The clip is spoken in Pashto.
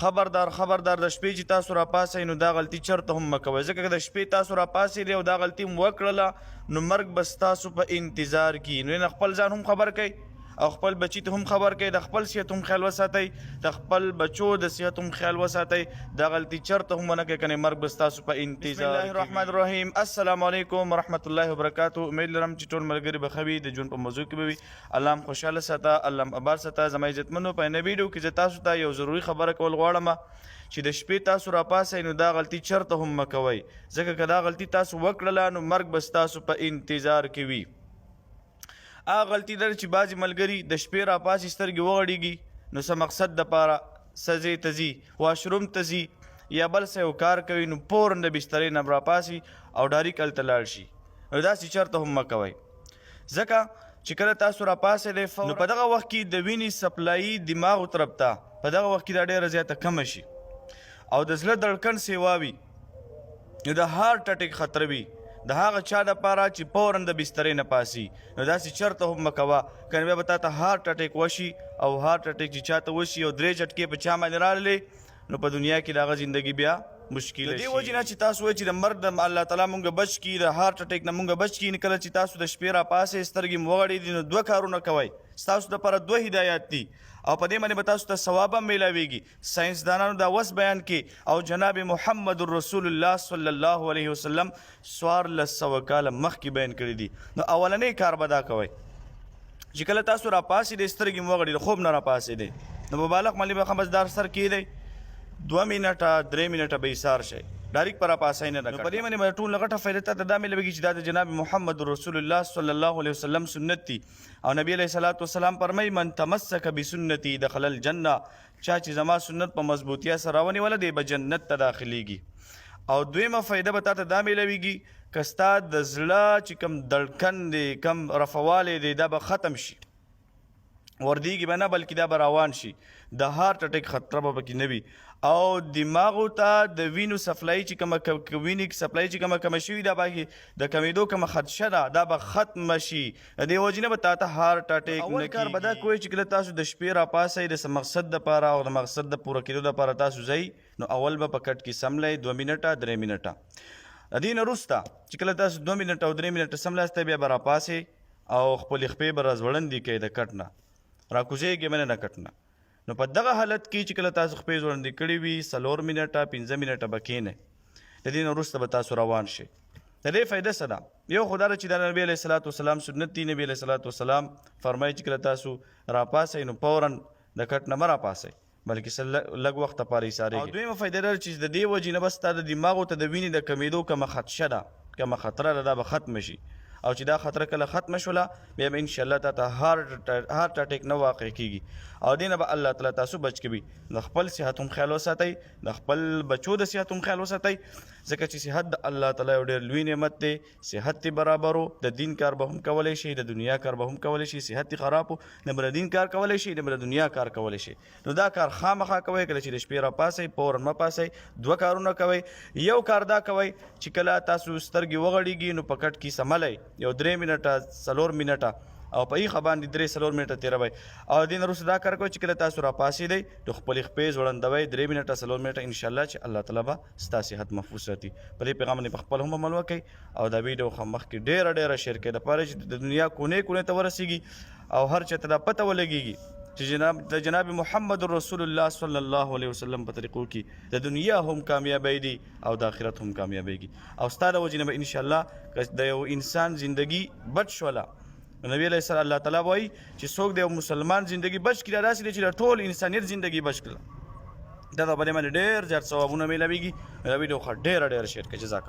خبردار خبردار د شپې چې تاسو راپاسئ نو دا غلطي چرته هم مه کوئ ځکه که د شپې تاسو راپاسېدئ او دا غلطي م وکړله نو مرګ به ستاسو په انتظار کې نو خپل ځان هم خبر کوئ او خپل بچی ته هم خبر کوئ د خپل صحت هم خیال وساتئ د خپل بچو د صحت هم خیال وساتئ دا غلطي چرته هم ونه کوئ کنې مرګ به ستاسو په انتظار بسم الله الرحمن الرحیم السلام علیکم ورحمت الله وبرکاتو امید لرم چې ټول ملګري به ښه وي د ژوند په موضوع کې به وي الله هم خوشحاله ساته الله هم اباد ساته زما عزتمنو په نوي ویډیو کې زه تاسو ته یو ضروري خبره کول غواړم چې د شپې تاسو راپاسئ نو دا غلطي چرته هم مه کوئ ځکه که دا غلطي تاسو وکړله نو مرګ به ستاسو په انتظار کې وي هغه غلطي ده چې بعضې ملګري د شپې راپاسي سترګې وغړېږي نو څه مقصد دپاره څه ځای ته ځي واشروم ته ځي یا بل څه یو کار کوي نو فوراً د بسترې نه راپاسي او ډایرک هلته لاړ شي نو داسې چرته هم مه کوئ ځکه چې کله تاسو راپاسېدئ نو په دغه وخت کې د وینې سپلایي دماغو طرف ته په دغه وخت کې دا ډېره زیاته کمه شي او د زړه دړکن سیوا وي نو د هارټ اټیک خطر وي د هغه چا دپاره چې فوراً د بسترې نه پاسي نو داسې چرته هم مه کوه کنه بیا به تا ته هارټ اټیک وشي او هارټ اټیک چې چاته وشي او 3 جټکې په چا باندې راغلې نو په دنیا کې د هغه زندګي بیا مشکله شي د دې وجې نه چې تاسو وایئ چې د مرګ د الله تعالی مونږ بچ کړي د هارټ اټیک نه مونږ بچ کړي کله چې تاسو د شپې راپاسئ سترګې مو وغړېدي نو 2 کارونه کوئ ستاسو دپاره 2 هدایات دي او په دې باندې به تاسو ته ثواب هم میلاویږي ساینسدانانو دا وس بیان کې او جناب محمد رسول الله صلی الله علیه وسلم 1400 کاله مخکې بیان کړي دي نو اولنی کار به دا کوئ چې کله تاسو راپاسېدئ سترګې مو وغړېدې خوب نه راپاسېدئ نو مبالغ باندې به خمسدار سر کېدئ 2 منټه 3 منټه به ایثار شئ ډایرک پر راپاسئ نه ده په دې باندې به ټول غټه فایده ته دا میلویږي چې دا د جناب محمد رسول الله صلی الله علیه وسلم سنت دي او نبی علیه الصلاة والسلام فرمایي من تمسک بسنتي دخل الجنه چا چې زما سنت په مضبوطیا سره ونیوله دی به جنت ته داخلیږي او دویمه فایده به تا ته دا میلویږي که ستا د زړه چې کم دړکن دی کم رفوالی دی دا به ختم شي وردیږي به نه بلکې دا به روان شي د هارټ اټیک خطره به پکې نه وي او دماغو ته د وینو سپلای چې کومه وینې سپلای چې کومه کمه شوي دا به د کمیدو کومه خدشه ده دا به ختمه شي د دې وجې نه به تا ته هارټ اټیک نه اول کار به دا کوئ چې کله تاسو د شپې راپاسئ د څه مقصد دپاره او د مقصد د پوره کېدو دپاره تاسو ځئ نو اول به په کټ کې سملئ 2 منټه 3 منټه د دې نه وروسته چې کله تاسو 2 منټه او 3 منټه سملاستئ بیا به راپاسئ او خپلې خپې به راځوړندې کوئ د کټ نه راکوزېږئ به نه د کټ نه نو په دغه حالت کې چې کله تاسو خپې ځوړندې کړي وي 4 منټه 15 منټه به کښېنئ د دې نه وروسته به تاسو روان شئ د دې فایده څه ده یو خو دا ده چې د نبي علیه صلات وسلام سنت دي نبي علیه صلات وسلام فرمایي چې کله تاسو راپاسئ نو فوراً د کټ نه مه راپاسئ بلکې لږ وخت دپاره ایسارېږئ او دویمه فایده دا چې د دې وجې نه بس ستا د دماغو ته د وینې د کمیدو کومه خدشه ده کومه خطره ده دا به ختمه شي او چې دا خطره کله ختمه شوله بیا به انشاءالله تا ته هارټ اټیک نه واقع کېږي او دې نه به الله تعالی تاسو بچ کوي د خپل صحت هم خیال وساتئ د خپل بچو د صحت هم خیال وساتئ ځکه چې صحت د الله تعالی یو ډېر لوی نعمت دی صحت دې برابر د دین کار به هم کولی شي د دنیا کار به هم کولی شي صحت دې خراب نه به د دین کار کولی شي نه به د دنیا کار کولی شي نو دا کار خامخا کوئ کله چې د شپې راپاسئ فوراً مه پاسئ 2 کارونه کوئ یو کار دا کوئ چې کله تاسو سترګې وغړېږي نو په کټ کې سملی یو 3 منټه 4 منټه او په ایښه باندې 3-4 منټه تېروئ او دې نه وروسته دا کار کوئ چې کله تاسو راپاسېدئ نو خپلې خپې ځوړندوئ 3 منټه 4 منټه انشاءالله چې الله تعالی به ستا صحت محفوظ ساتي په دې پیغام باندې په خپل هم عمل وکئ او دا ویډیو مخکې ډېره شیر کړئ دپاره چې د دنیا کونې کونې ته ورسېږي او هر چا ته دا پته ولګېږي چې جناب محمد رسول الله صلی الله علیه وسلم په طریقو کې د دنیا هم کامیابی دي او د آخرت هم کامیابیږي او ستا د وجې نه به انشاءالله د یو انسان زندگی بچ شوله نبی علیه السلام الله تعالی وایي چې څوک د یو مسلمان زندگی بچ کړي دا داسې دی چې د ټول انسانیت زندگی بچ کړله دا د باندې ډېر زیات ثوابونه میلاویږي دا ویډیو ښه ډېره شیر کړئ جزاک